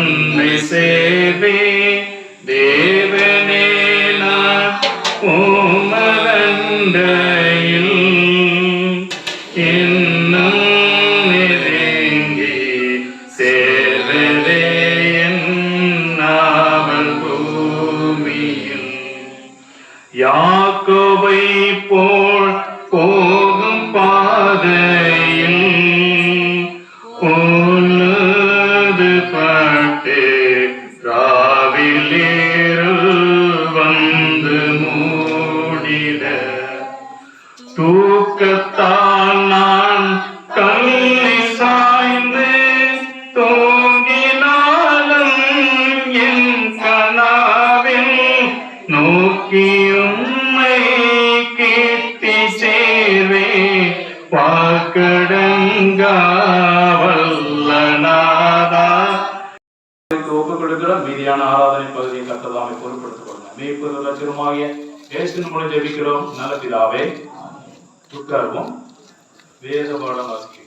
நன்மை சேவே தேவனே நான் உமதண்டையில் இன்னும் நெருங்கி சேர்வதே என் நாவல் பூமியில் யாக்கோபை போல் போகும் பாதையில் உன்னது பட்டு ராவிலிருள் வந்து மூடிட தூக்கத்தால் நான் கண்ணி சாய்ந்து தூங்கினாலும் என் கனாவில் நோக்கியும்மை கீர்த்தி சேர்வே வாக்கடங்கா வல்லநாதா. ஒப்புக் கொடுக்கிற மீதியான ஆராதனை பகுதியை கர்த்ததாமே பொருட்படுத்திக் கொள்ளுங்க. மீட்பு லட்சணமாகிய இயேசுவின் மூலம் ஜெபிக்கிறோம் நல்ல பிதாவே. உட்கார்வோம். வேத பாடம் வாசிக்கிறோம்.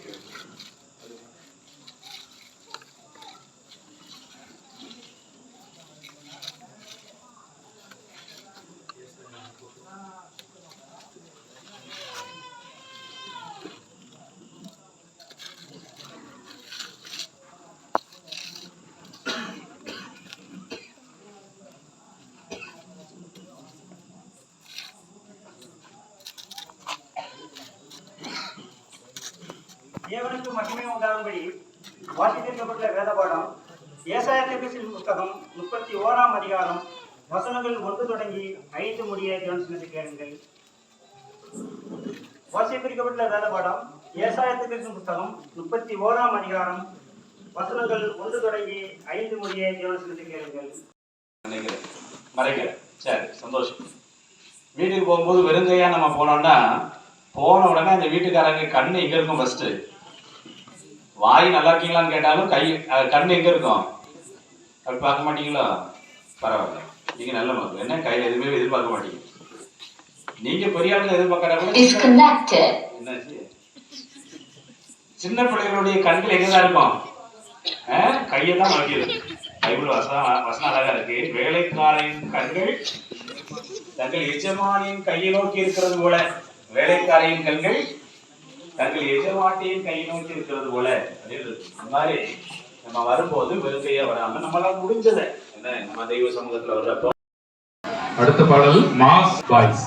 தேவனுக்கு மகிமை உண்டாகும்படி வாசிக்கப்பட்ட வேத பாடம் ஏசாயா தீர்க்கதரிசி புத்தகம் 31ஆம் அதிகாரம் வசனங்கள் 1 தொடங்கி 5 முடிய கவனித்து கேளுங்கள். வாசிக்கப்பட்ட வேத பாடம் ஏசாயா தீர்க்கதரிசி புத்தகம் 31ஆம் அதிகாரம் வசனங்கள் 1 தொடங்கி 5 முடிய கவனித்து கேளுங்கள். மறைக்கிறேன். சரி, சந்தோஷம். வீட்டுக்கு போகும்போது வெறுங்கையா நம்ம போனோம்னா போன உடனே அந்த வீட்டுக்காரங்க கண்ணு எங்க இருக்கும்? ஃபர்ஸ்ட் வாய் நல்லா இருக்கீங்களான்னு கேட்டாலும் கண்ணு எங்க இருக்கும்? அப்படி பார்க்க மாட்டீங்களா? பரவாயில்ல, நீங்க நல்ல மக்கள். என்ன கையில எதுவுமே எதிர்பார்க்க மாட்டீங்க. நீங்க பெரிய ஆளுங்க எதிர்பார்க்கறா கூட என்னாச்சு? சின்ன பிள்ளைகளுடைய கண்கள் எங்கதான் இருக்கும்? கையை தான் நோக்கியது. பைபிள் வசனம் அழகா இருக்கு. வேலைக்காரின் கண்கள் தங்கள் எஜமானியின் கையை நோக்கி இருக்கிறது போல, வேலைக்காரியின் கண்கள் தங்கள் எஜமாட்டியின் கையை நோக்கி இருக்கிறது போல. அந்த மாதிரி நம்ம வரும்போது வெறுக்கையா வராம நம்மளால முடிஞ்சதை என்ன நம்ம தெய்வ சமூகத்துல வர்றப்போ. அடுத்த பாடல் மாஸ் பாய்ஸ்.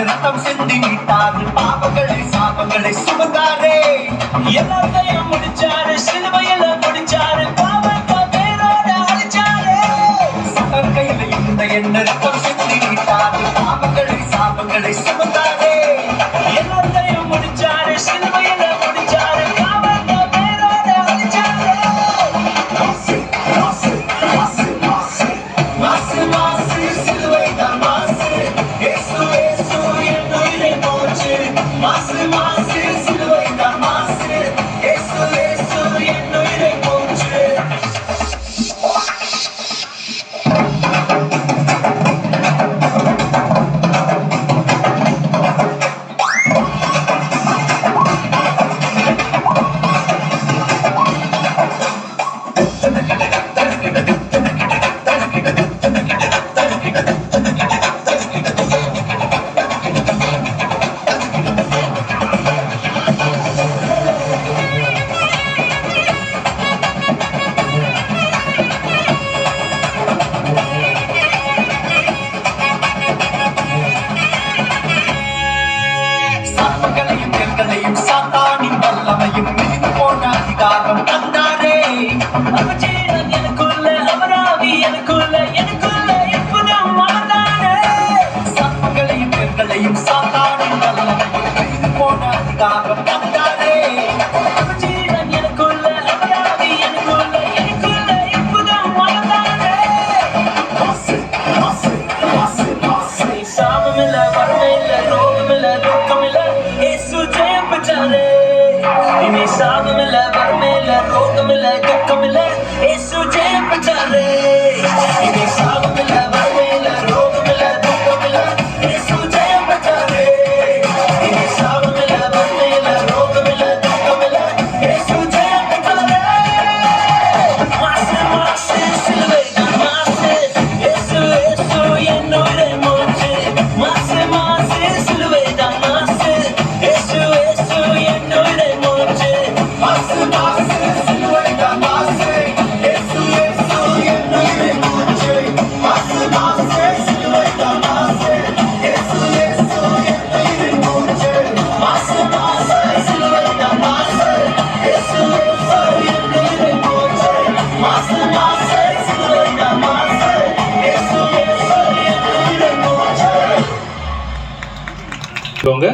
ரத்தம் சிந்தி விட்டாரு, பாவங்களை சாபங்களை சுமந்தாரே, எல்லாத்தையும் முடிச்சாரு, சிலுவையில முடிச்சாரு, பாவத்தை பேரோட அழிச்சாரு. சகர் கையில இருந்த என்ன ரத்தம் சிந்தி விட்டாரு, பாவங்களை சாபங்களை சுமந்தாரே, எல்லாத்தையும் முடிச்சாரு, சிலுவையில முடிச்சாரு, பாவத்தை பேரோட அழிச்சாரு. மாசு மாசு மாசு மாசு மாசு மாசு சிலுவைதான் மாசு. மாசு மாசு சிலுவைதான் மாசு. ஏசு ஏசு என் உயிரை போற்று. சாத்தானின் வல்லமையும் மிதித்து போன அதிகாரம் தந்தாரே. அவஜீவன் எனக்குள்ள, அவராவி எனக்குள்ள, எனக்குள்ள எப்போதும் அவர்தானே. சர்ப்பங்களையும் பெண்களையும் சாத்தானின் வல்லமையும் மிதித்து போன அதிகாரம் தந்தாரே. அவஜீவன் எனக்குள்ள, அவராவி எனக்குள்ள, எனக்குள்ள எப்போதும் அவர்தானே. மாசு மாசு மாசு மாசு சாபமில்ல, வறுமையில்ல, ரோகமில்ல, துக்கமில்ல, ஏசு ஜெயம் பெற்றாரே. இனி சாபமில்ல, வறுமையில்ல, ரோகமில்ல, துக்கமில்ல, ஏசு ஜெயம் பெற்றாரே. இனி சாபமில்ல, வறுமையில்ல, ரோகமில்ல, துக்கமில்ல, ஏசு ஜெயம் பெற்றாரே. இனி சாபமில்ல, வறுமையில்ல, ரோகமில்ல, துக்கமில்ல, ஏசு ஜெயம் பெற்றாரே. மாசு மாசு சிலுவைதான் மாசு. ஏசு ஏசு என் உயிரை மூச்சு. மாசு மாசு சிலுவைதான் மாசு. ஏசு ஏசு என் உயிரை மூச்சு. மாசு மாசு சிலுவைதான் மாசு. ஏசு ஏசு என் உயிரை மூச்சு. மாசு மாசு சிலுவைதான் மாசு. ஏசு ஏசு என் உயிரை மூச்சு. மாசு மாசு சிலுவைதான் மாசு. ஏசு ஏசு என் உயிரை மூச்சு. மாசு மாசு சிலுவைதான் மாசு. ஏசு ஏசு என் உயிரை மூச்சு. இவங்க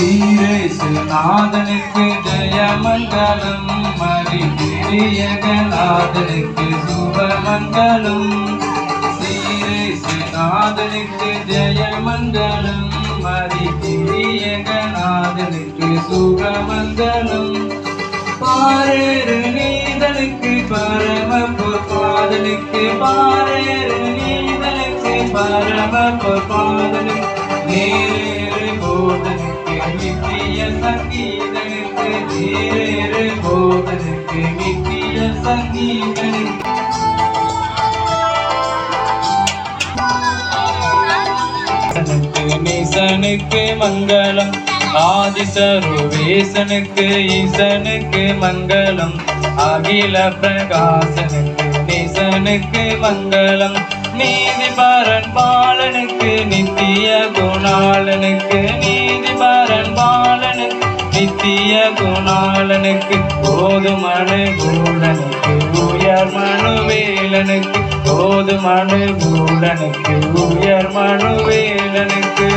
சீரேசுநாதனுக்கு ஜெயமங்கலம், மரிபிரியகநாதனுக்கு சுபமங்கலம். சீரேசுநாதனுக்கு ஜெயமங்கலம், மரிபிரியகநாதனுக்கு சுபமங்கலம். பாரேறு நீதனுக்கு பரம பொற்பாதனுக்கு, பாரேறு நீதனுக்கு பரம பொற்பாதனுக்கு, நேரேறு போதனுக்கு நித்திய சங்கீதனுக்கு, நேரேறு போதனுக்கு நித்திய சங்கீதனுக்கு. நீசனுக்கு மங்களம், ஆதிசருவேசனுக்கு ஈசனுக்கு மங்களம், அகில பிரகாசனுக்கு நீசனுக்கு மங்களம். நீதிபரன் பாலனுக்கு நித்திய குணாளனுக்கு, நீதிபரன் பாலனுக்கு நித்திய குணாளனுக்கு, போதுமனு கூடனுக்கு உயர் மனுவேலனுக்கு, போதுமனு கூடனுக்கு உயர் மனுவேலனுக்கு.